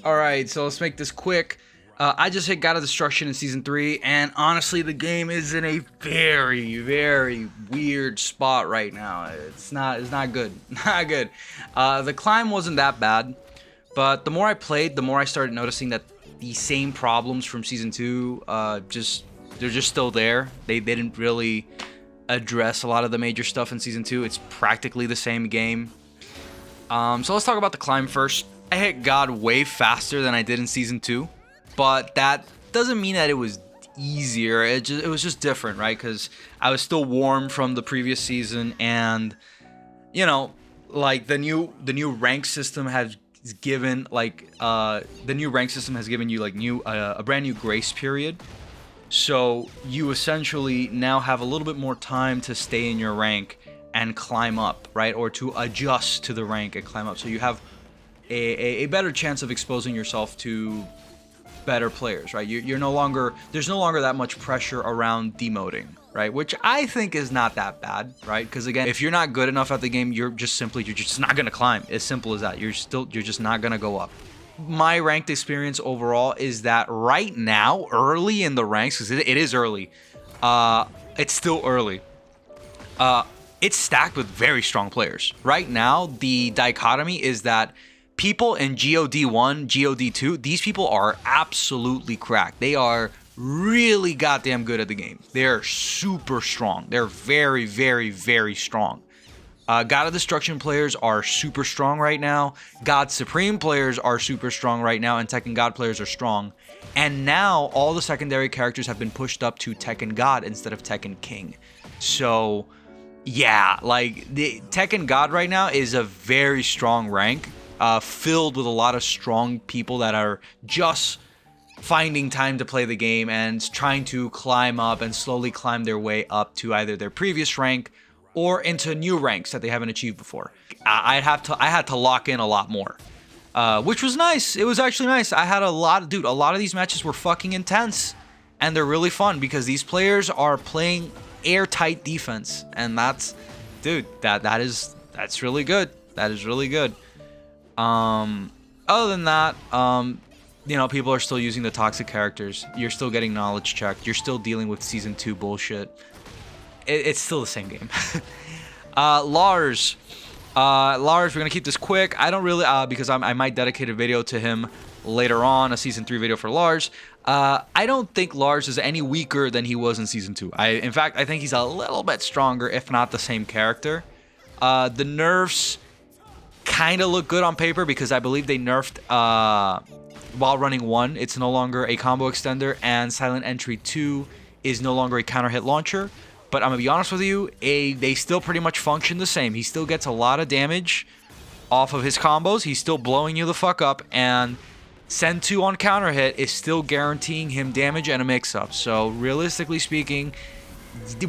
Alright, so let's make this quick. I just hit God of Destruction in Season 3, and honestly, the game is in a very, very weird spot right now. It's not good. Not good. The climb wasn't that bad, but the more I played, the more I started noticing that the same problems from Season 2, they're just still there. They didn't really address a lot of the major stuff in Season 2. It's practically the same game. So let's talk about the climb first. I hit God way faster than I did in Season 2, but that doesn't mean that it was easier. It was just different, right? Because I was still warm from the previous season, and you know, like the new rank system has given you like a brand new grace period. So you essentially now have a little bit more time to stay in your rank and climb up, right? Or to adjust to the rank and climb up. So you have a better chance of exposing yourself to better players, right? There's no longer that much pressure around demoting, right? Which I think is not that bad, right? Because again, if you're not good enough at the game, you're just not gonna climb. As simple as that. You're just not gonna go up. My ranked experience overall is that right now, early in the ranks, because it is early, it's still early. It's stacked with very strong players. Right now, the dichotomy is that people in GOD 1, GOD 2, these people are absolutely cracked. They are really goddamn good at the game. They're super strong. They're very, very, very strong. God of Destruction players are super strong right now. God Supreme players are super strong right now, and Tekken God players are strong. And now all the secondary characters have been pushed up to Tekken God instead of Tekken King. So yeah, like the Tekken God right now is a very strong rank, filled with a lot of strong people that are just finding time to play the game and trying to climb up and slowly climb their way up to either their previous rank or into new ranks that they haven't achieved before. I had to lock in a lot more, which was nice. It was actually nice. I had a lot of these matches were fucking intense, and they're really fun because these players are playing airtight defense, and that's really good. That is really good. Other than that, people are still using the toxic characters. You're still getting knowledge checked. You're still dealing with Season 2 bullshit. It's still the same game. Lars, we're gonna keep this quick. I don't really, because I might dedicate a video to him later on, a Season 3 video for Lars. I don't think Lars is any weaker than he was in Season 2. In fact, I think he's a little bit stronger, if not the same character. The nerfs kind of look good on paper because I believe they nerfed while running 1. It's no longer a combo extender, and Silent Entry 2 is no longer a counter hit launcher. But I'm going to be honest with you, they still pretty much function the same. He still gets a lot of damage off of his combos. He's still blowing you the fuck up. And Send 2 on counter hit is still guaranteeing him damage and a mix-up. So realistically speaking,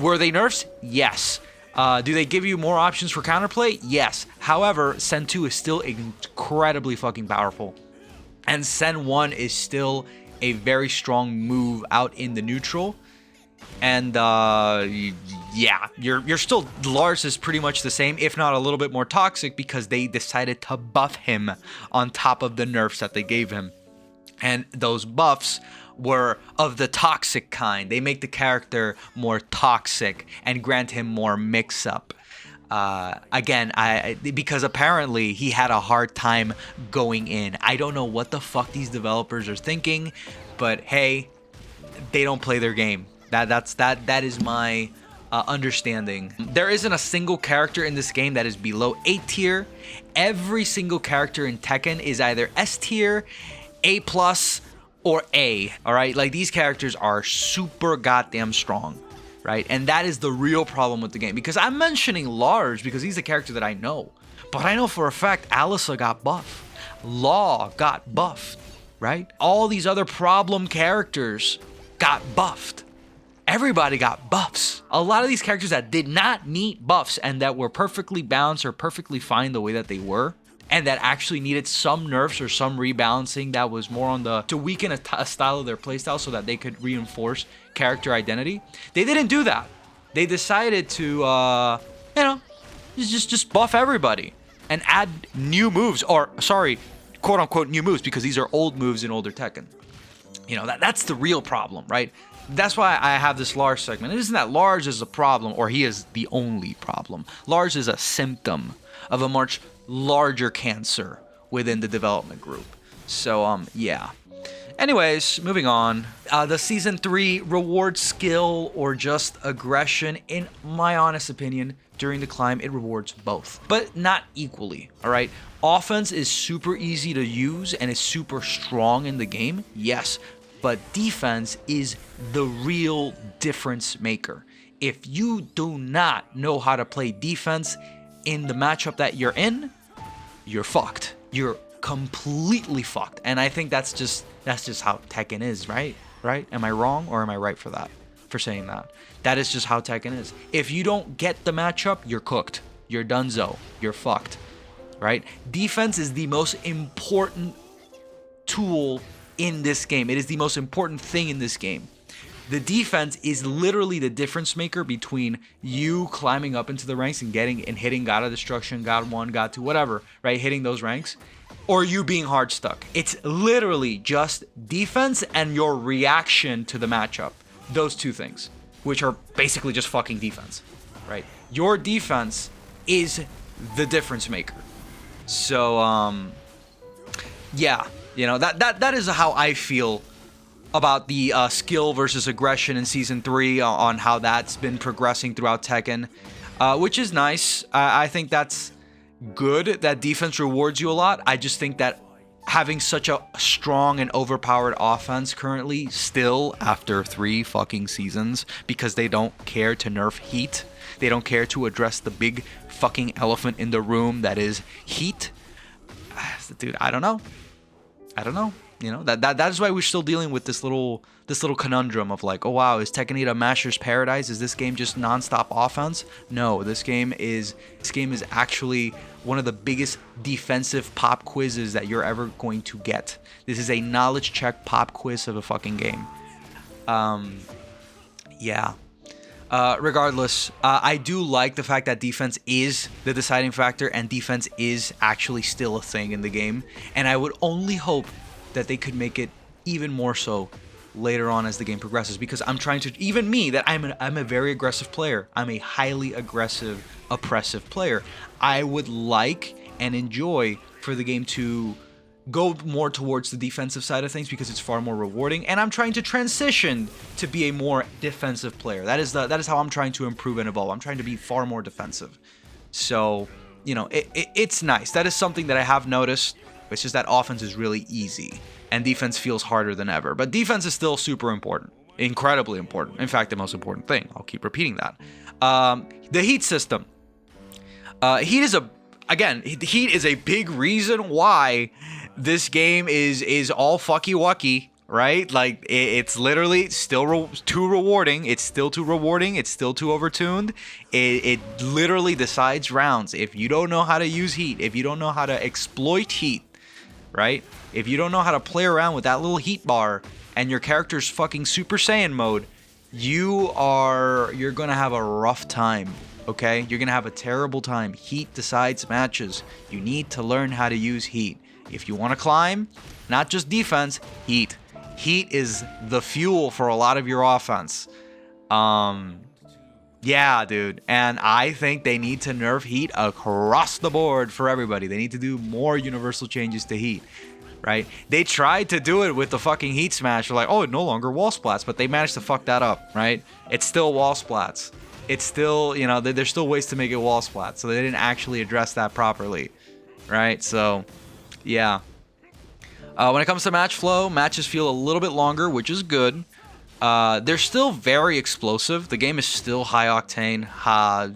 were they nerfs? Yes. Do they give you more options for counterplay? Yes. However, Send 2 is still incredibly fucking powerful. And Send 1 is still a very strong move out in the neutral. And yeah, you're still, Lars is pretty much the same, if not a little bit more toxic, because they decided to buff him on top of the nerfs that they gave him. And those buffs were of the toxic kind. They make the character more toxic and grant him more mix-up. Again, because apparently he had a hard time going in. I don't know what the fuck these developers are thinking, but hey, they don't play their game. That is my understanding. There isn't a single character in this game that is below A tier. Every single character in Tekken is either S tier, A+, or A. All right, like these characters are super goddamn strong, right? And that is the real problem with the game. Because I'm mentioning Lars because he's a character that I know, but I know for a fact Alyssa got buffed, Law got buffed, right? All these other problem characters got buffed. Everybody got buffs. A lot of these characters that did not need buffs and that were perfectly balanced or perfectly fine the way that they were, and that actually needed some nerfs or some rebalancing that was more on to weaken a style of their playstyle so that they could reinforce character identity. They didn't do that. They decided to, just buff everybody and add new moves, or sorry, quote unquote new moves, because these are old moves in older Tekken. You know, that's the real problem, right? That's why I have this Lars segment. It isn't that Lars is a problem or he is the only problem. Lars is a symptom of a much larger cancer within the development group. So, yeah. Anyways, moving on. The Season 3 rewards skill or just aggression. In my honest opinion, during the climb, it rewards both, but not equally, all right? Offense is super easy to use and is super strong in the game, yes, but defense is the real difference maker. If you do not know how to play defense in the matchup that you're in, you're fucked. You're completely fucked. And I think that's just how Tekken is, right? Right? Am I wrong or am I right for that? For saying that? That is just how Tekken is. If you don't get the matchup, you're cooked. You're donezo. You're fucked. Right? Defense is the most important tool in this game. It is the most important thing in this game. The defense is literally the difference maker between you climbing up into the ranks and getting and hitting God of Destruction, God 1, God 2, whatever, right? Hitting those ranks, or you being hard stuck. It's literally just defense and your reaction to the matchup. Those two things, which are basically just fucking defense, right? Your defense is the difference maker. So, yeah, you know, that is how I feel about the skill versus aggression in Season 3 on how that's been progressing throughout Tekken, which is nice. I think that's good that defense rewards you a lot. I just think that having such a strong and overpowered offense currently, still after 3 fucking seasons, because they don't care to nerf heat, they don't care to address the big fucking elephant in the room that is heat. Dude, I don't know. You know, that is why we're still dealing with this little conundrum of like, oh wow, is Tekken 8 a Master's Paradise? Is this game just nonstop offense? No, this game is actually one of the biggest defensive pop quizzes that you're ever going to get. This is a knowledge check pop quiz of a fucking game. Yeah. Regardless, I do like the fact that defense is the deciding factor and defense is actually still a thing in the game. And I would only hope that they could make it even more so later on as the game progresses, because I'm trying to, even me, that I'm a very aggressive player. I'm a highly aggressive, oppressive player. I would like and enjoy for the game to go more towards the defensive side of things because it's far more rewarding, and I'm trying to transition to be a more defensive player. That is how I'm trying to improve and evolve. I'm trying to be far more defensive. So, you know, it's nice. That is something that I have noticed. It's just that offense is really easy and defense feels harder than ever. But defense is still super important. Incredibly important. In fact, the most important thing. I'll keep repeating that. The heat system. Heat is a big reason why this game is all fucky wucky, right? Like, it's literally still too rewarding. It's still too rewarding. It's still too overtuned. It literally decides rounds. If you don't know how to use heat, if you don't know how to exploit heat, right? If you don't know how to play around with that little heat bar and your character's fucking Super Saiyan mode, you're gonna have a rough time, okay? You're gonna have a terrible time. Heat decides matches. You need to learn how to use heat. If you want to climb, not just defense, heat. Heat is the fuel for a lot of your offense. Yeah, dude. And I think they need to nerf heat across the board for everybody. They need to do more universal changes to heat, right? They tried to do it with the fucking heat smash. They're like, oh, no longer wall splats, but they managed to fuck that up, right? It's still wall splats. It's still, you know, there's still ways to make it wall splats. So they didn't actually address that properly, right? So, yeah. When it comes to match flow, matches feel a little bit longer, which is good. They're still very explosive. The game is still high octane,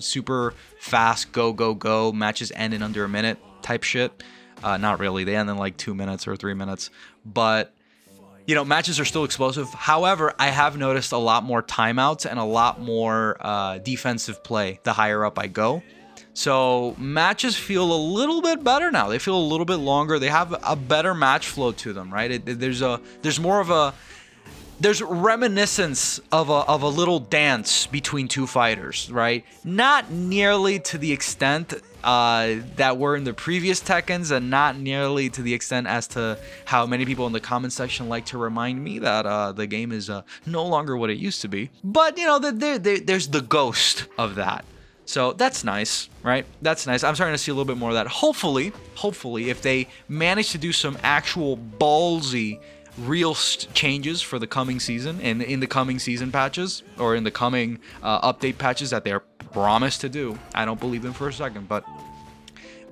super fast, go. Matches end in under a minute type shit. Not really. They end in like 2 minutes or 3 minutes. But, you know, matches are still explosive. However, I have noticed a lot more timeouts and a lot more defensive play the higher up I go. So matches feel a little bit better now. They feel a little bit longer. They have a better match flow to them, right? There's more of a there's reminiscence of a little dance between two fighters, right? Not nearly to the extent that were in the previous Tekkens, and not nearly to the extent as to how many people in the comment section like to remind me that the game is no longer what it used to be. But, you know, there's the ghost of that. So that's nice, right? That's nice. I'm starting to see a little bit more of that. Hopefully, if they manage to do some actual ballsy real changes for the coming season, and in the coming season patches, or in the coming update patches that they're promised to do. I don't believe them for a second, but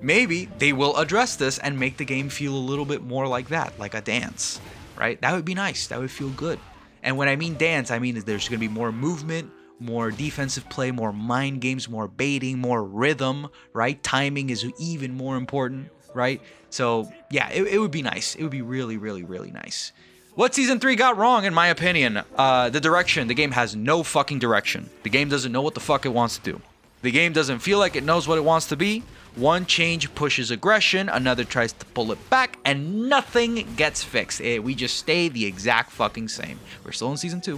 maybe they will address this and make the game feel a little bit more like that, like a dance, right? That would be nice. That would feel good. And when I mean dance, I mean there's going to be more movement, more defensive play, more mind games, more baiting, more rhythm, right? Timing is even more important, right? So yeah, it would be nice. It would be really, really, really nice. What Season 3 got wrong, in my opinion, the direction. The game has no fucking direction. The game doesn't know what the fuck it wants to do. The game doesn't feel like it knows what it wants to be. One change pushes aggression, another tries to pull it back, and nothing gets fixed. We just stay the exact fucking same. We're still in Season 2.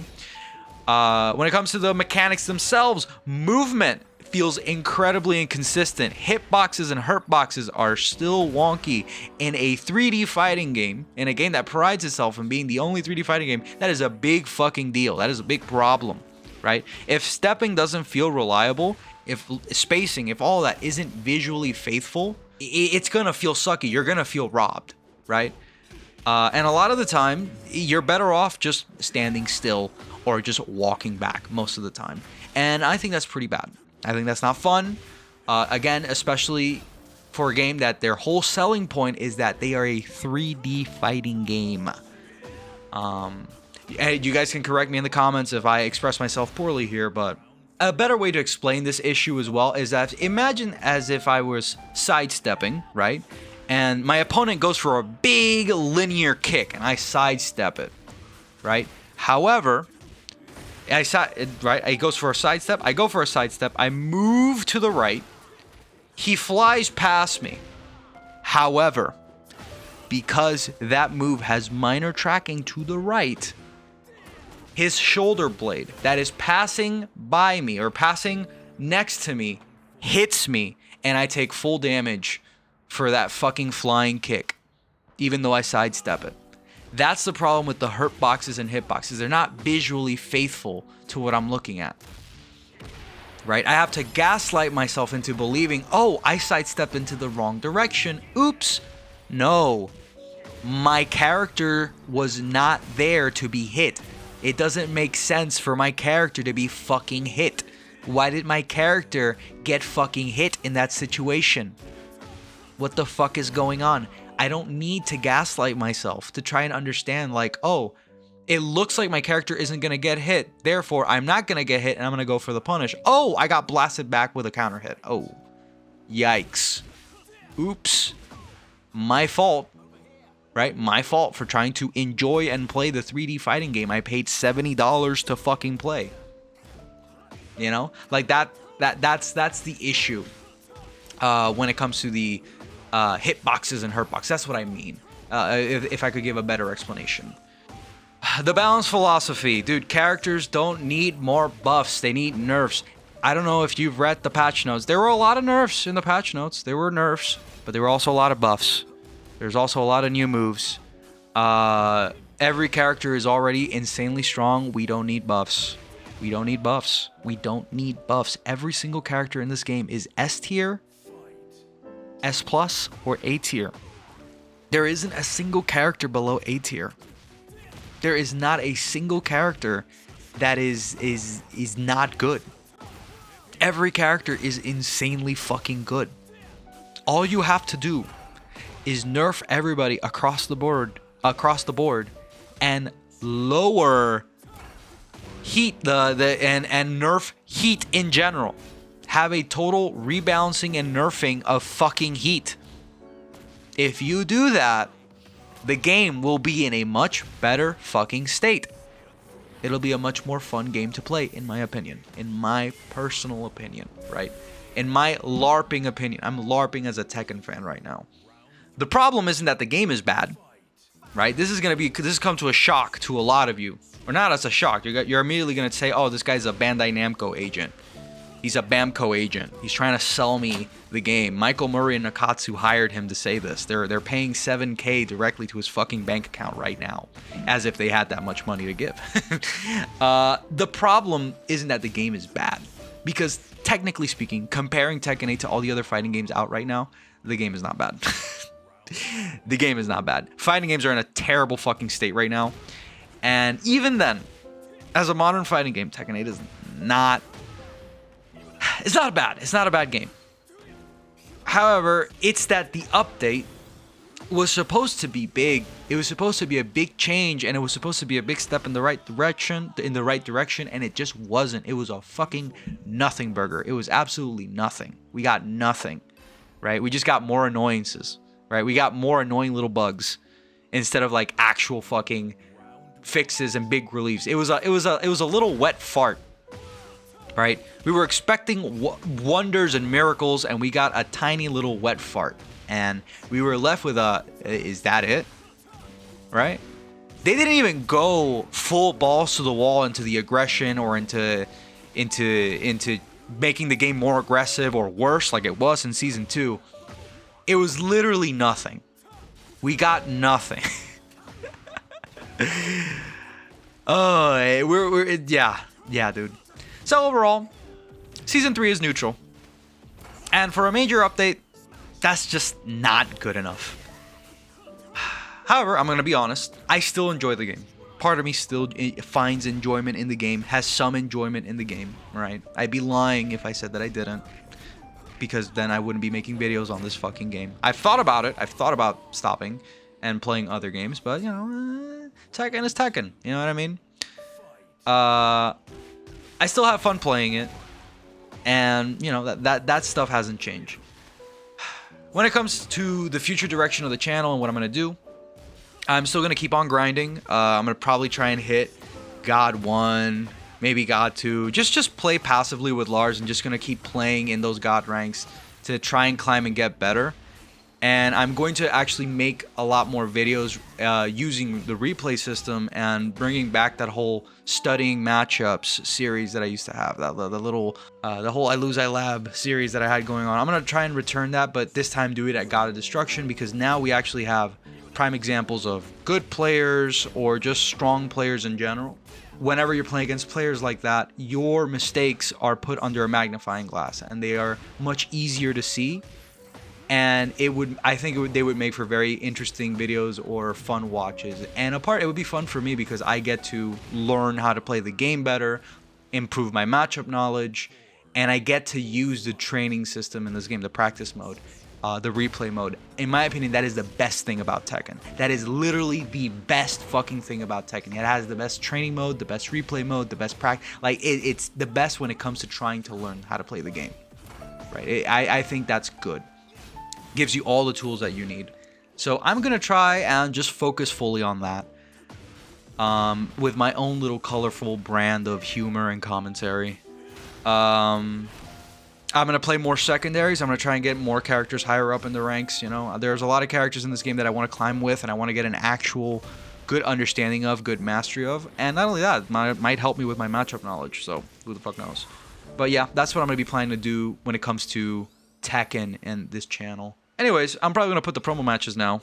When it comes to the mechanics themselves, movement feels incredibly inconsistent. Hitboxes and hurtboxes are still wonky in a 3D fighting game, in a game that prides itself in being the only 3D fighting game. That is a big fucking deal. That is a big problem, right? If stepping doesn't feel reliable, if spacing, if all that isn't visually faithful, it's gonna feel sucky. You're gonna feel robbed, right? And a lot of the time, you're better off just standing still or just walking back most of the time. And I think that's pretty bad. I think that's not fun. Again, especially for a game that their whole selling point is that they are a 3D fighting game. You guys can correct me in the comments if I express myself poorly here, but a better way to explain this issue as well is that imagine as if I was sidestepping, right? And my opponent goes for a big linear kick and I sidestep it, right? However, he goes for a sidestep. I go for a sidestep. I move to the right. He flies past me. However, because that move has minor tracking to the right, his shoulder blade that is passing by me or passing next to me hits me, and I take full damage for that fucking flying kick, even though I sidestep it. That's the problem with the hurt boxes and hit boxes. They're not visually faithful to what I'm looking at, right? I have to gaslight myself into believing, oh, I sidestepped into the wrong direction. Oops. No, my character was not there to be hit. It doesn't make sense for my character to be fucking hit. Why did my character get fucking hit in that situation? What the fuck is going on? I don't need to gaslight myself to try and understand, like, oh, it looks like my character isn't going to get hit. Therefore, I'm not going to get hit and I'm going to go for the punish. Oh, I got blasted back with a counter hit. Oh, yikes. Oops. My fault, right? My fault for trying to enjoy and play the 3D fighting game I paid $70 to fucking play. You know? Like that's the issue when it comes to the hitboxes and hurtboxes. That's what I mean. If I could give a better explanation. The balance philosophy. Dude, characters don't need more buffs. They need nerfs. I don't know if you've read the patch notes. There were a lot of nerfs in the patch notes. There were nerfs, but there were also a lot of buffs. There's also a lot of new moves. Every character is already insanely strong. We don't need buffs. We don't need buffs. We don't need buffs. Every single character in this game is S tier, S plus, or A tier. There isn't a single character below A tier. There is not a single character that is not good. Every character is insanely fucking good. All you have to do is nerf everybody across the board, and lower heat and nerf heat in general. Have a total rebalancing and nerfing of fucking heat. If you do that, the game will be in a much better fucking state. It'll be a much more fun game to play, in my opinion. In my personal opinion, right? In my LARPing opinion. I'm LARPing as a Tekken fan right now. The problem isn't that the game is bad, right? This has come to a shock to a lot of you. Or not as a shock. You're immediately going to say, oh, this guy's a Bandai Namco agent. He's a Bamco agent. He's trying to sell me the game. Michael Murray and Nakatsu hired him to say this. They're paying $7K directly to his fucking bank account right now, as if they had that much money to give. The problem isn't that the game is bad, because technically speaking, comparing Tekken 8 to all the other fighting games out right now, the game is not bad. The game is not bad. Fighting games are in a terrible fucking state right now, and even then, as a modern fighting game, Tekken 8 is not. It's not bad. It's not a bad game. However, it's that the update was supposed to be big. It was supposed to be a big change, and it was supposed to be a big step in the right direction, and it just wasn't. It was a fucking nothing burger. It was absolutely nothing. We got nothing, right? We just got more annoyances, right? We got more annoying little bugs instead of like actual fucking fixes and big reliefs. It was a little wet fart. Right? We were expecting wonders and miracles, and we got a tiny little wet fart. And we were left with is that it? Right? They didn't even go full balls to the wall into the aggression or into making the game more aggressive or worse like it was in Season 2. It was literally nothing. We got nothing. Oh, yeah, dude. So overall, Season 3 is neutral. And for a major update, that's just not good enough. However, I'm going to be honest, I still enjoy the game. Part of me still finds enjoyment in the game, has some enjoyment in the game, right? I'd be lying if I said that I didn't, because then I wouldn't be making videos on this fucking game. I've thought about it. I've thought about stopping and playing other games, but, you know, Tekken is Tekken. You know what I mean? I still have fun playing it, and you know that stuff hasn't changed. When it comes to the future direction of the channel and what I'm gonna do, I'm still gonna keep on grinding. I'm gonna probably try and hit God 1, maybe God 2. Just play passively with Lars, and just gonna keep playing in those God ranks to try and climb and get better. And I'm going to actually make a lot more videos using the replay system and bringing back that whole studying matchups series that I used to have. The whole I Lose I Lab series that I had going on. I'm going to try and return that, but this time do it at God of Destruction, because now we actually have prime examples of good players or just strong players in general. Whenever you're playing against players like that, your mistakes are put under a magnifying glass, and they are much easier to see. And they would make for very interesting videos or fun watches. And it would be fun for me because I get to learn how to play the game better, improve my matchup knowledge, and I get to use the training system in this game, the practice mode, the replay mode. In my opinion, that is the best thing about Tekken. That is literally the best fucking thing about Tekken. It has the best training mode, the best replay mode, the best practice. Like, it's the best when it comes to trying to learn how to play the game. Right? I think that's good. Gives you all the tools that you need. So I'm gonna try and just focus fully on that, with my own little colorful brand of humor and commentary. I'm gonna play more secondaries. I'm gonna try and get more characters higher up in the ranks. You know, there's a lot of characters in this game that I want to climb with, and I want to get an actual good understanding of, good mastery of. And not only that, it might help me with my matchup knowledge. So who the fuck knows? But yeah, that's what I'm gonna be planning to do when it comes to Tekken and this channel. Anyways, I'm probably going to put the promo matches now.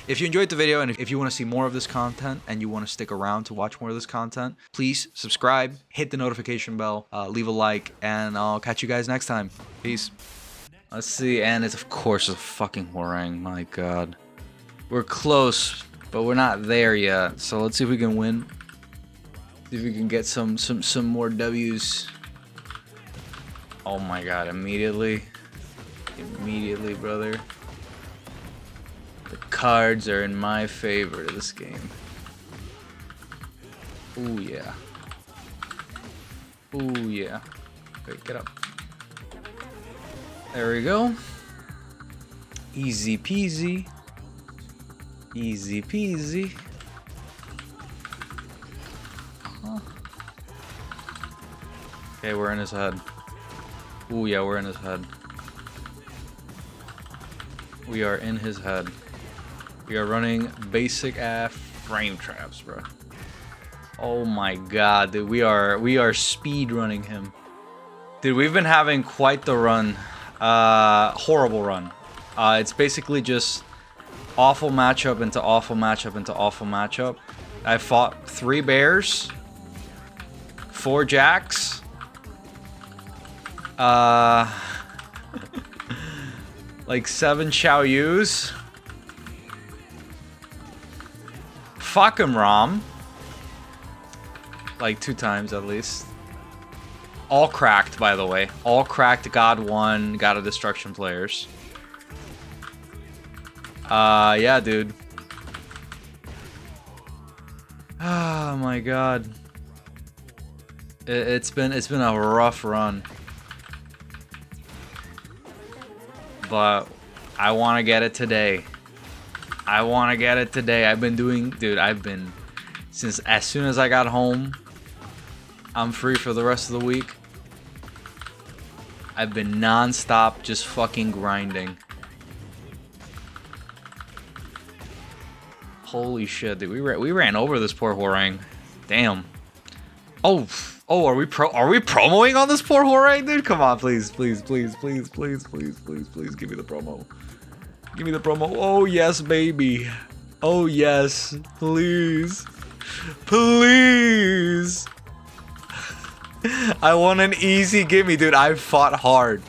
If you enjoyed the video, and if you want to see more of this content and you want to stick around to watch more of this content, please subscribe, hit the notification bell, leave a like, and I'll catch you guys next time. Peace. Let's see, and it's of course a fucking Hwoarang. My god. We're close, but we're not there yet. So let's see if we can win. See if we can get some more W's. Oh my god, immediately, brother. The cards are in my favor to this game. Ooh yeah. Ooh yeah. Wait, get up. There we go. Easy peasy. Easy peasy. Huh. Okay, we're in his head. Ooh yeah, we're in his head. We are in his head. We are running basic ass frame traps, bro. Oh my god, dude, we are speed running him. Dude, we've been having quite the run. Horrible run. It's basically just awful matchup into awful matchup into awful matchup. I fought 3 bears, 4 jacks, like 7 Xiao Yus. Fuck him, Rom. Like 2 times at least. All cracked, by the way. All cracked God 1, God of Destruction players. Yeah, dude. Oh my god. It's been a rough run. But I want to get it today. I want to get it today. I've been doing, dude, since as soon as I got home, I'm free for the rest of the week. I've been non-stop just fucking grinding. Holy shit, dude. We ran over this poor Hwoarang. Damn. Oh, are we promoing on this poor Hwoarang, dude? Come on, please, please, please, please, please, please, please, please, give me the promo. Give me the promo. Oh yes, baby. Oh yes, please, please. I want an easy gimme, dude. I've fought hard.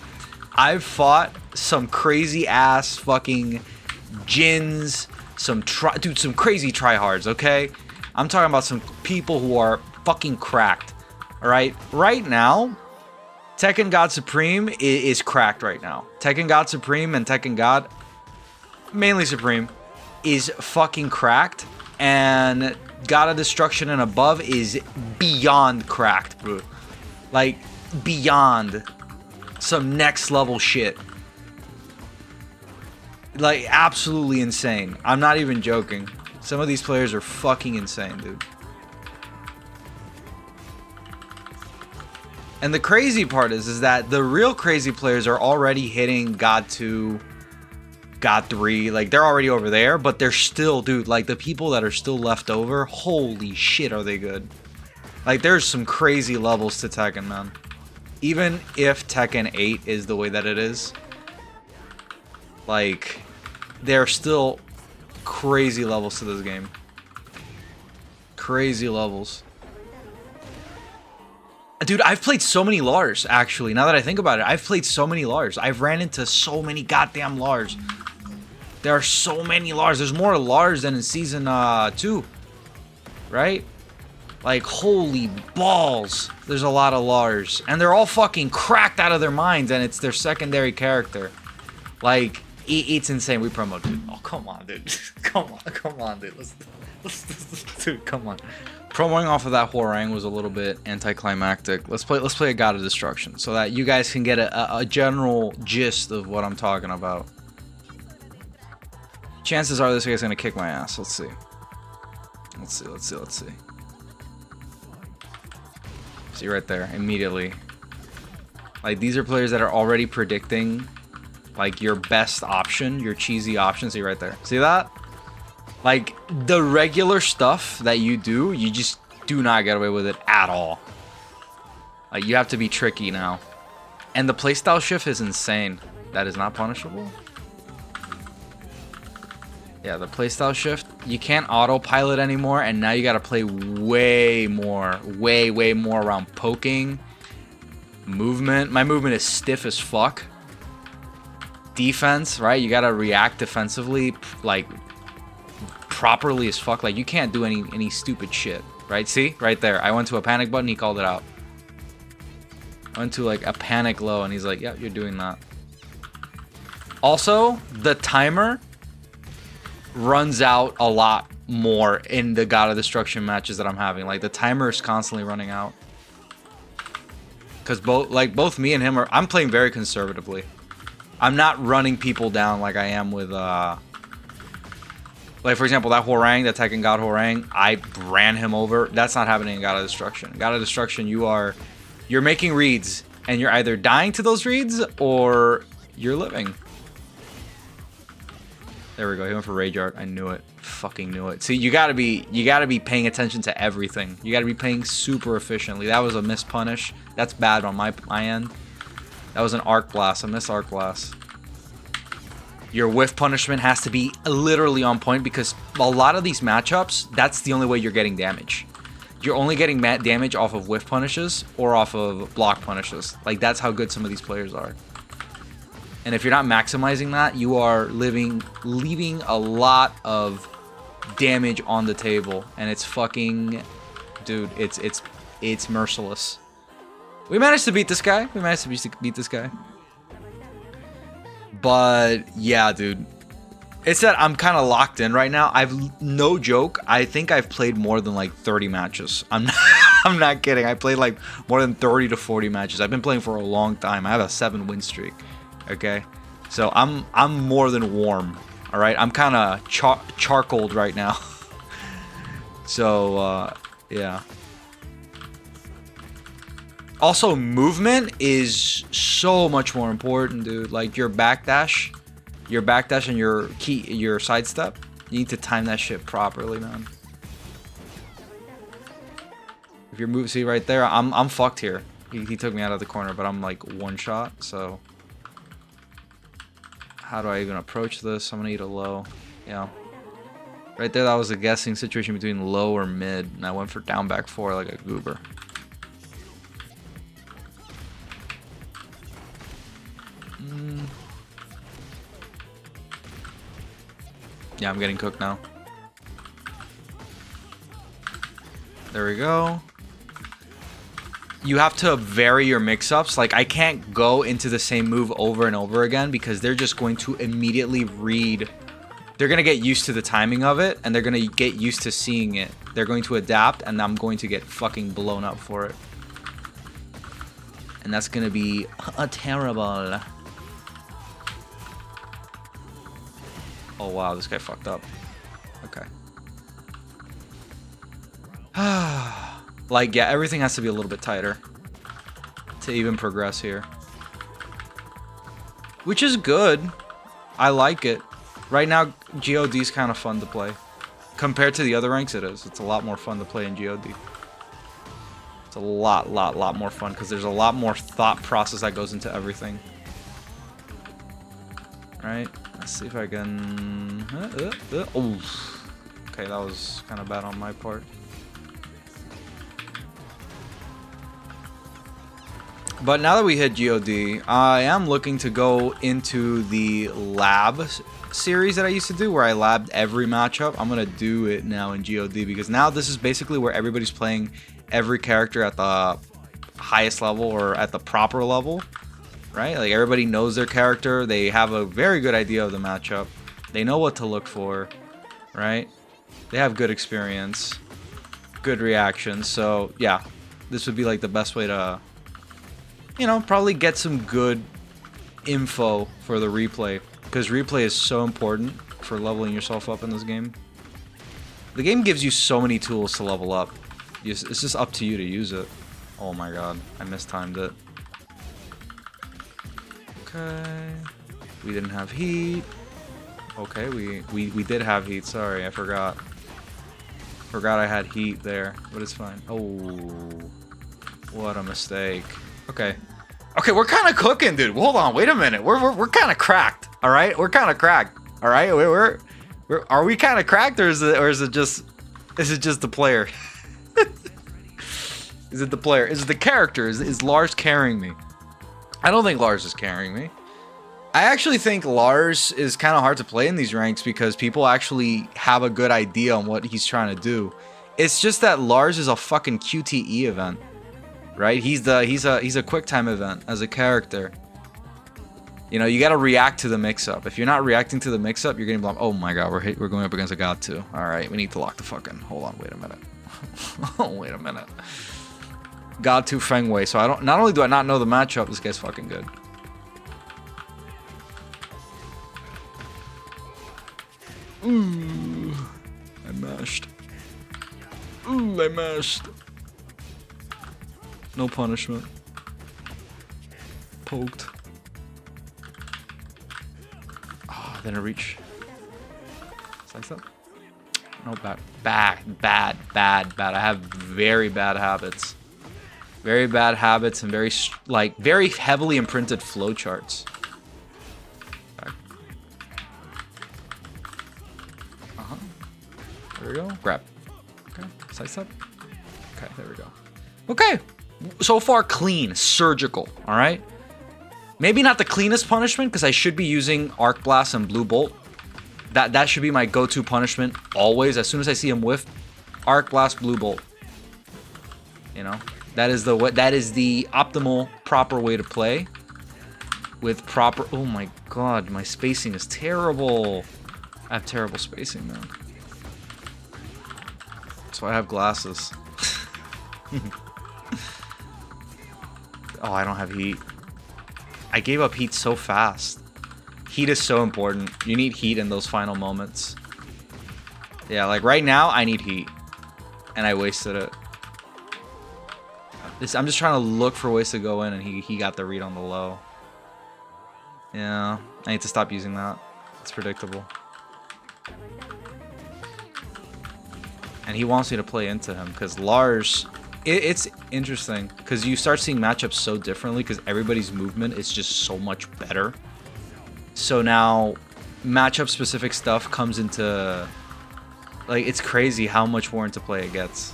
I've fought some crazy ass fucking Jins, some crazy tryhards, okay? I'm talking about some people who are fucking cracked. All right? Right now, Tekken God Supreme is cracked right now. Tekken God Supreme and Tekken God, mainly Supreme, is fucking cracked, and God of Destruction and above is beyond cracked, bro. Like, beyond some next level shit. Like, absolutely insane. I'm not even joking. Some of these players are fucking insane, dude. And the crazy part is that the real crazy players are already hitting God 2, God 3. Like, they're already over there, but they're still, dude, like, the people that are still left over, holy shit, are they good. Like, there's some crazy levels to Tekken, man. Even if Tekken 8 is the way that it is, like, there are still crazy levels to this game. Crazy levels. Dude, I've played so many Lars, actually. Now that I think about it, I've played so many Lars. I've ran into so many goddamn Lars. There are so many Lars. There's more Lars than in Season 2. Right? Like, holy balls. There's a lot of Lars. And they're all fucking cracked out of their minds, and it's their secondary character. Like, it's insane. We promo, dude. Oh, come on, dude. Come on, dude. Let's dude, come on. Promoing off of that Hwoarang was a little bit anticlimactic. Let's play a God of Destruction so that you guys can get a general gist of what I'm talking about. Chances are this guy's gonna kick my ass. Let's see. Let's see. See right there, immediately. Like, these are players that are already predicting, like, your best option, your cheesy option. See right there. See that? Like, the regular stuff that you do, you just do not get away with it at all. Like, you have to be tricky now. And the playstyle shift is insane. That is not punishable. Yeah, the playstyle shift, you can't autopilot anymore, and now you gotta play way more around poking, movement. My movement is stiff as fuck. Defense, right? You gotta react defensively, like, properly as fuck. Like, you can't do any stupid shit, right? See? Right there. I went to a panic button, he called it out. I went to, like, a panic low, and he's like, yeah, you're doing that. Also, the timer runs out a lot more in the God of Destruction matches that I'm having. Like, the timer is constantly running out. Because both me and him are... I'm playing very conservatively. I'm not running people down like I am with... Like, for example, that Hwoarang, that Tekken God Hwoarang, I ran him over. That's not happening in God of Destruction. God of Destruction, you're making reads, and you're either dying to those reads, or you're living. There we go. He went for Rage Art. I knew it. Fucking knew it. See, you gotta be paying attention to everything. You gotta be playing super efficiently. That was a miss punish. That's bad on my end. That was an Arc Blast. A miss Arc Blast. Your whiff punishment has to be literally on point because a lot of these matchups, that's the only way you're getting damage. You're only getting damage off of whiff punishes or off of block punishes. Like, that's how good some of these players are. And if you're not maximizing that, you are leaving a lot of damage on the table, and it's fucking, dude, it's merciless. We managed to beat this guy. But yeah, dude, it's that I'm kind of locked in right now. No joke, I think I've played more than like 30 matches. I'm not kidding. I played like more than 30 to 40 matches. I've been playing for a long time. I have a 7-win streak. Okay, so I'm more than warm. All right, I'm kind of charcoaled right now. So yeah. Also, movement is so much more important, dude. Like your backdash and your sidestep. You need to time that shit properly, man. If your move, see right there, I'm fucked here. He took me out of the corner, but I'm like one shot. So how do I even approach this? I'm gonna eat a low. Yeah. Right there, that was a guessing situation between low or mid, and I went for down back 4 like a goober. Yeah, I'm getting cooked now. There we go. You have to vary your mix-ups. Like, I can't go into the same move over and over again because they're just going to immediately read. They're going to get used to the timing of it, and they're going to get used to seeing it. They're going to adapt, and I'm going to get fucking blown up for it. And that's going to be terrible. Oh, wow, this guy fucked up. Okay. Like, yeah, everything has to be a little bit tighter to even progress here. Which is good. I like it. Right now, GOD is kind of fun to play. Compared to the other ranks, it is. It's a lot more fun to play in GOD. It's a lot more fun because there's a lot more thought process that goes into everything. Right? Let's see if I can... Oh. Okay, that was kind of bad on my part. But now that we hit GOD, I am looking to go into the lab series that I used to do, where I labbed every matchup. I'm going to do it now in GOD, because now this is basically where everybody's playing every character at the highest level, or at the proper level, right? Like, everybody knows their character. They have a very good idea of the matchup. They know what to look for, right? They have good experience, good reactions. So, yeah, this would be like the best way to, you know, probably get some good info for the replay, because replay is so important for leveling yourself up in this game. The game gives you so many tools to level up. It's just up to you to use it. Oh my god, I mistimed it. Okay, we didn't have heat. Okay, we did have heat. Sorry, I forgot. Forgot I had heat there, but it's fine. Oh, what a mistake. Okay. Okay, we're kind of cooking, dude. Hold on, wait a minute. We're kind of cracked. All right, we're kind of cracked. All right, are we kind of cracked, or is it just the player? Is it the player? Is it the character? Is Lars carrying me? I don't think Lars is carrying me. I actually think Lars is kind of hard to play in these ranks because people actually have a good idea on what he's trying to do. It's just that Lars is a fucking QTE event, right? He's a quick time event as a character. You know, you got to react to the mix-up. If you're not reacting to the mix-up, you're getting blown. Oh my god, we're going up against a god 2. All right, we need to lock the fucking. Hold on, wait a minute. Wait a minute. God 2 Feng Wei. So not only do I not know the matchup, this guy's fucking good. Ooh, I mashed. Ooh, I mashed. No punishment. Poked. Ah, oh, didn't reach. Slice up. No, bad. I have very bad habits. Very bad habits and very heavily imprinted flowcharts. There we go. Grab. Okay. Slice up. Okay, there we go. Okay. So far, clean. Surgical. All right. Maybe not the cleanest punishment, because I should be using Arc Blast and Blue Bolt. That should be my go-to punishment always. As soon as I see him whiff, Arc Blast, Blue Bolt. You know, that is the optimal, proper way to play. With proper. Oh my god, my spacing is terrible. I have terrible spacing, man. That's why I have glasses. Oh, I don't have heat. I gave up heat so fast. Heat is so important. You need heat in those final moments. Yeah, like right now, I need heat. And I wasted it. I'm just trying to look for ways to go in, and he got the read on the low. Yeah, I need to stop using that. It's predictable. And he wants me to play into him, because Lars... It's interesting, because you start seeing matchups so differently, because everybody's movement is just so much better. So now, matchup-specific stuff comes into... Like, it's crazy how much more into play it gets.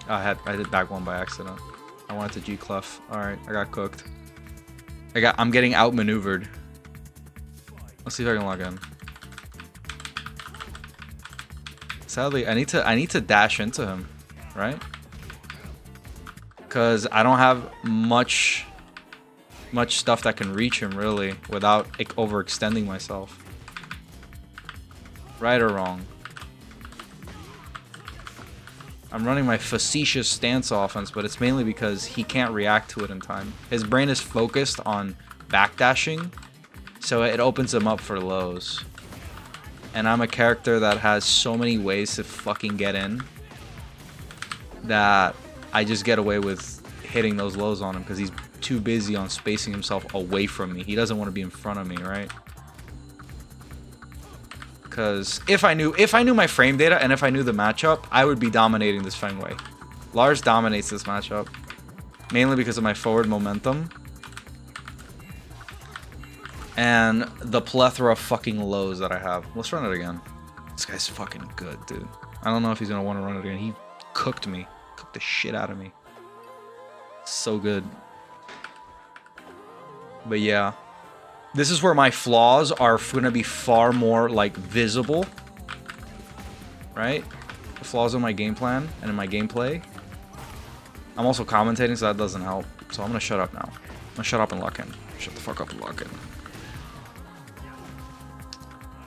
Oh, I did back one by accident. I wanted to G-Clef. Alright, I got cooked. I'm getting outmaneuvered. Let's see if I can log in. Sadly, I need to dash into him, right? Because I don't have much stuff that can reach him really without overextending myself. Right or wrong? I'm running my facetious stance offense, but it's mainly because he can't react to it in time. His brain is focused on backdashing, so it opens him up for lows. And I'm a character that has so many ways to fucking get in that I just get away with hitting those lows on him because he's too busy on spacing himself away from me. He doesn't want to be in front of me, right? Because if I knew my frame data and if I knew the matchup, I would be dominating this Fengway. Lars dominates this matchup, mainly because of my forward momentum and the plethora of fucking lows that I have. Let's run it again. This guy's fucking good, dude. I don't know if he's gonna want to run it again. He cooked me, cooked the shit out of me. So good. But yeah. This is where my flaws are going to be far more, like, visible. Right? The flaws in my game plan and in my gameplay. I'm also commentating, so that doesn't help. So I'm going to shut up now. I'm going to shut up and lock in. Shut the fuck up and lock in.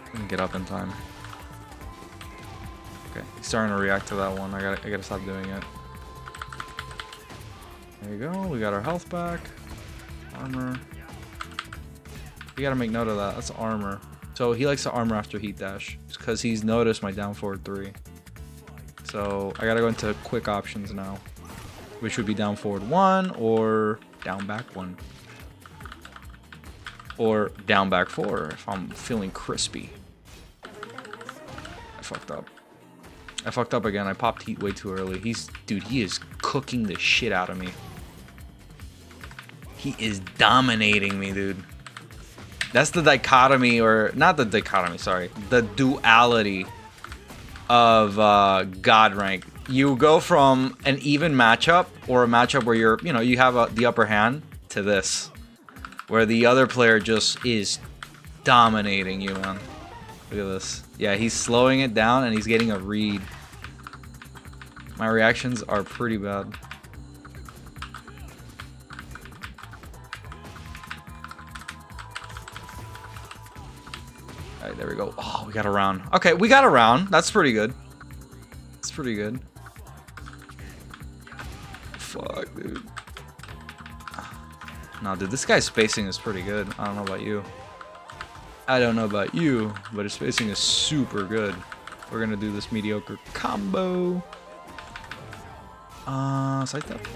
I'm going to get up in time. Okay, he's starting to react to that one. I gotta stop doing it. There you go. We got our health back. Armor. We gotta make note of that. That's armor. So he likes to armor after heat dash because he's noticed my down forward 3. So I gotta go into quick options now, which would be down forward 1 or down back 1 or down back 4 if I'm feeling crispy. I fucked up. I fucked up again. I popped heat way too early. Dude, he is cooking the shit out of me. He is dominating me, dude. That's the dichotomy, or not the dichotomy, sorry. The duality of God rank. You go from an even matchup, or a matchup where you have the upper hand, to this. Where the other player just is dominating you, man. Look at this. Yeah, he's slowing it down, and he's getting a read. My reactions are pretty bad. Alright, there we go. Oh, we got a round. Okay, we got a round. That's pretty good. That's pretty good. Fuck, dude. No, dude, this guy's spacing is pretty good. I don't know about you. I don't know about you, but his spacing is super good. We're gonna do this mediocre combo. Side step.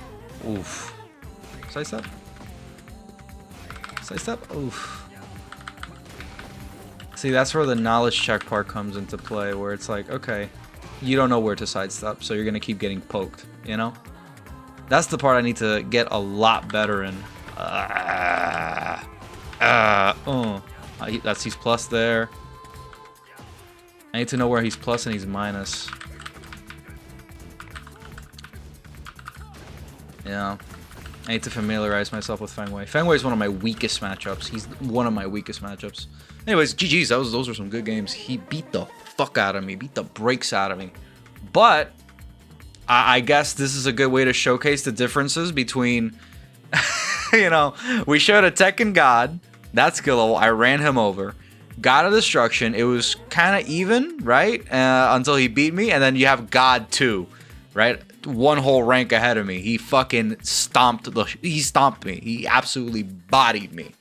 Oof. Side step. Side step. Oof. See, that's where the knowledge check part comes into play, where it's like, okay, you don't know where to sidestep, so you're going to keep getting poked, you know? That's the part I need to get a lot better in. That's he's plus there. I need to know where he's plus and he's minus. Yeah. I need to familiarize myself with Feng Wei. Feng Wei is one of my weakest matchups. He's one of my weakest matchups. Anyways, GG's. Those were some good games. He beat the fuck out of me. Beat the brakes out of me. But I guess this is a good way to showcase the differences between, you know, we showed a Tekken God. That skill level. I ran him over. God of Destruction. It was kind of even, right? Until he beat me. And then you have God 2, right? One whole rank ahead of me. He fucking stomped me. He absolutely bodied me.